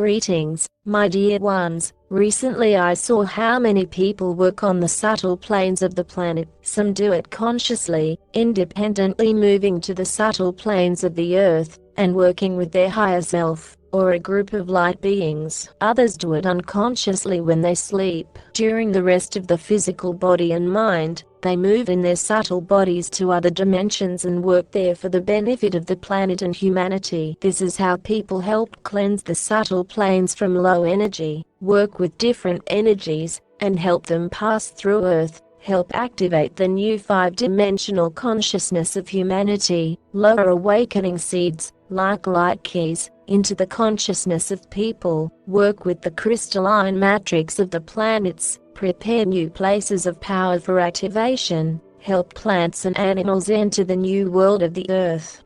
Greetings, my dear ones. Recently I saw how many people work on the subtle planes of the planet. Some do it consciously, independently moving to the subtle planes of the earth, and working with their higher self, or a group of light beings. Others do it unconsciously when they sleep. During the rest of the physical body and mind, they move in their subtle bodies to other dimensions and work there for the benefit of the planet and humanity. This is how people help cleanse the subtle planes from low energy, work with different energies, and help them pass through Earth, help activate the new 5-dimensional consciousness of humanity, lower awakening seeds, like light keys, into the consciousness of people, work with the crystalline matrix of the planets, prepare new places of power for activation, help plants and animals enter the new world of the earth,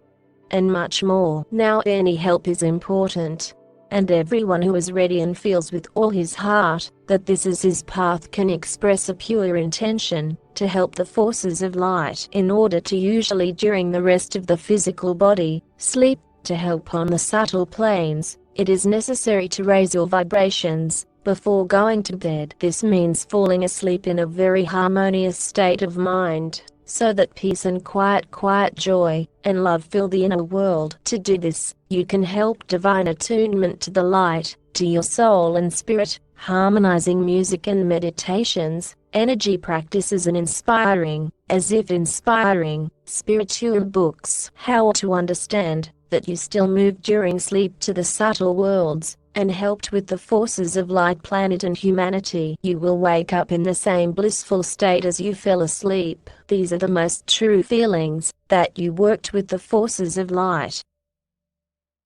and much more. Now any help is important, and everyone who is ready and feels with all his heart that this is his path can express a pure intention to help the forces of light. In order to usually during the rest of the physical body, sleep, to help on the subtle planes, it is necessary to raise your vibrations before going to bed. This means falling asleep in a very harmonious state of mind, so that peace and quiet joy and love fill the inner world. To do this, you can help divine attunement to the light, to your soul and spirit, harmonizing music and meditations, energy practices and inspiring, as if inspiring, spiritual books. How to understand that you still move during sleep to the subtle worlds, and helped with the forces of light, planet and humanity. You will wake up in the same blissful state as you fell asleep. These are the most true feelings, that you worked with the forces of light.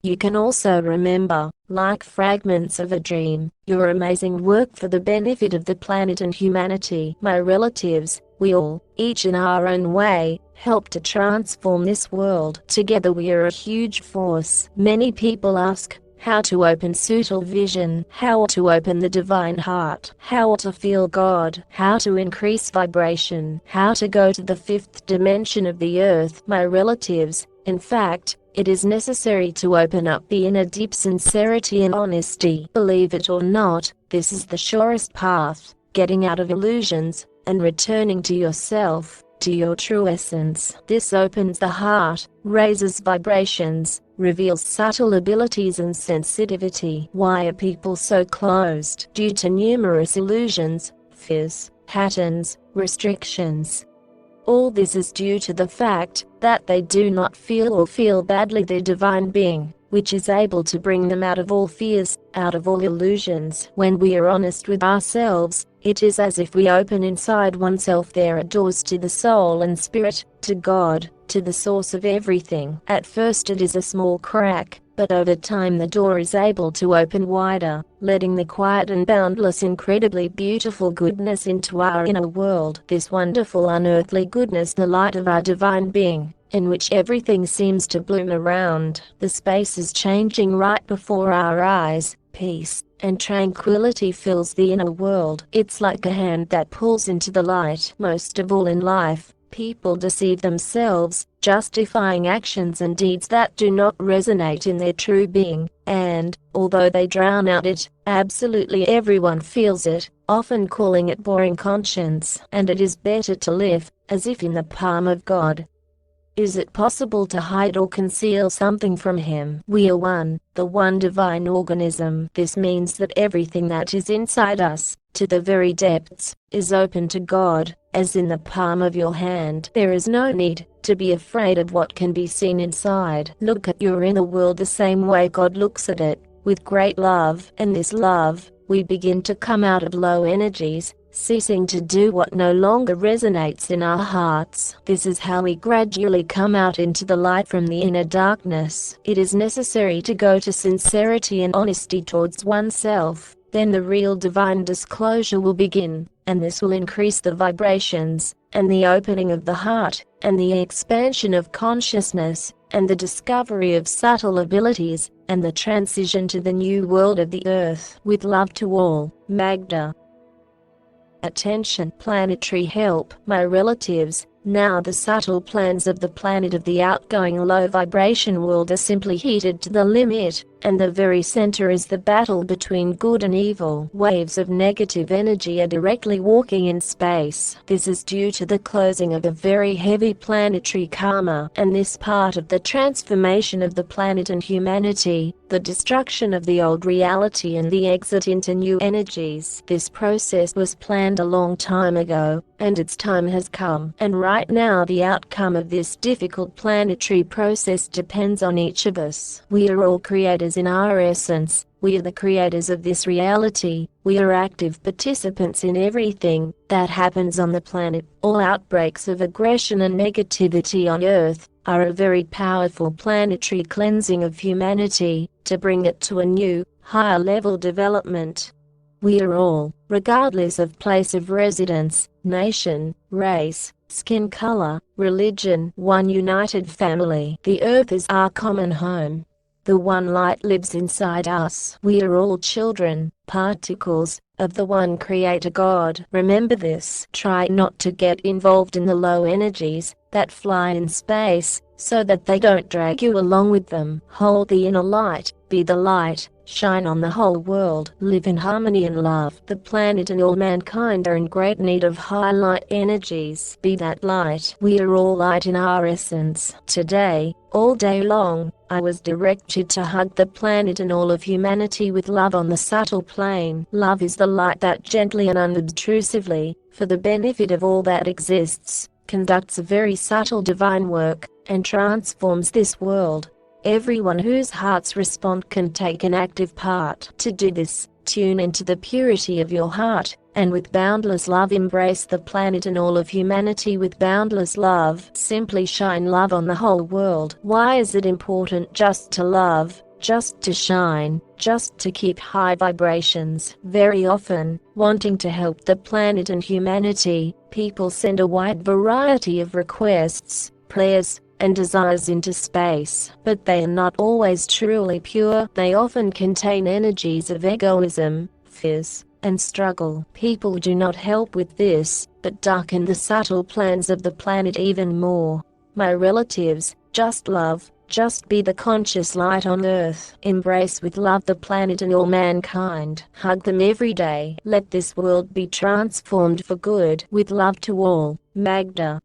You can also remember, like fragments of a dream, your amazing work for the benefit of the planet and humanity. My relatives, we all, each in our own way, help to transform this world. Together we are a huge force. Many people ask, how to open subtle vision, how to open the divine heart, how to feel God, how to increase vibration, how to go to the 5th dimension of the earth. My relatives, in fact, it is necessary to open up the inner deep sincerity and honesty. Believe it or not, this is the surest path, getting out of illusions, and returning to yourself, to your true essence. This opens the heart, raises vibrations, reveals subtle abilities and sensitivity. Why are people so closed? Due to numerous illusions, fears, patterns, restrictions. All this is due to the fact that they do not feel or feel badly their divine being, which is able to bring them out of all fears, out of all illusions. When we are honest with ourselves, it is as if we open inside oneself. There are doors to the soul and spirit, to God, to the source of everything. At first it is a small crack, but over time the door is able to open wider, letting the quiet and boundless incredibly beautiful goodness into our inner world. This wonderful unearthly goodness, the light of our divine being, in which everything seems to bloom around. The space is changing right before our eyes. Peace and tranquility fills the inner world. It's like a hand that pulls into the light. Most of all in life, people deceive themselves, justifying actions and deeds that do not resonate in their true being, and, although they drown out it, absolutely everyone feels it, often calling it boring conscience. And it is better to live, as if in the palm of God. Is it possible to hide or conceal something from Him? We are one, the one divine organism. This means that everything that is inside us, to the very depths, is open to God, as in the palm of your hand. There is no need to be afraid of what can be seen inside. Look at your inner world the same way God looks at it, with great love. And this love, we begin to come out of low energies, ceasing to do what no longer resonates in our hearts. This is how we gradually come out into the light from the inner darkness. It is necessary to go to sincerity and honesty towards oneself. Then the real divine disclosure will begin, and this will increase the vibrations, and the opening of the heart, and the expansion of consciousness, and the discovery of subtle abilities, and the transition to the new world of the earth. With love to all, Magda. Attention, planetary help. My relatives, Now the subtle planes of the planet of the outgoing low vibration world are simply heated to the limit, and the very center is the battle between good and evil. Waves of negative energy are directly walking in space. This is due to the closing of a very heavy planetary karma, and this part of the transformation of the planet and humanity, the destruction of the old reality and the exit into new energies. This process was planned a long time ago, and its time has come. And right now the outcome of this difficult planetary process depends on each of us. We are all creators in our essence. We are the creators of this reality. We are active participants in everything that happens on the planet. All outbreaks of aggression and negativity on Earth are a very powerful planetary cleansing of humanity to bring it to a new, higher level development. We are all, regardless of place of residence, nation, race, skin color, religion, one united family. The Earth is our common home. The one light lives inside us. We are all children, particles, of the one Creator God. Remember this. Try not to get involved in the low energies that fly in space, so that they don't drag you along with them. Hold the inner light, be the light, shine on the whole world. Live in harmony and love. The planet and all mankind are in great need of high light energies. Be that light. We are all light in our essence. Today, all day long, I was directed to hug the planet and all of humanity with love on the subtle plane. Love is the light that gently and unobtrusively, for the benefit of all that exists, conducts a very subtle divine work, and transforms this world. Everyone whose hearts respond can take an active part. To do this, tune into the purity of your heart, and with boundless love embrace the planet and all of humanity with boundless love. Simply shine love on the whole world. Why is it important just to love, just to shine, just to keep high vibrations? Very often, wanting to help the planet and humanity, people send a wide variety of requests, prayers, and desires into space, but they are not always truly pure. They often contain energies of egoism, fears, and struggle. People do not help with this, but darken the subtle plans of the planet even more. My relatives, just love, just be the conscious light on Earth. Embrace with love the planet and all mankind. Hug them every day. Let this world be transformed for good. With love to all. Magda.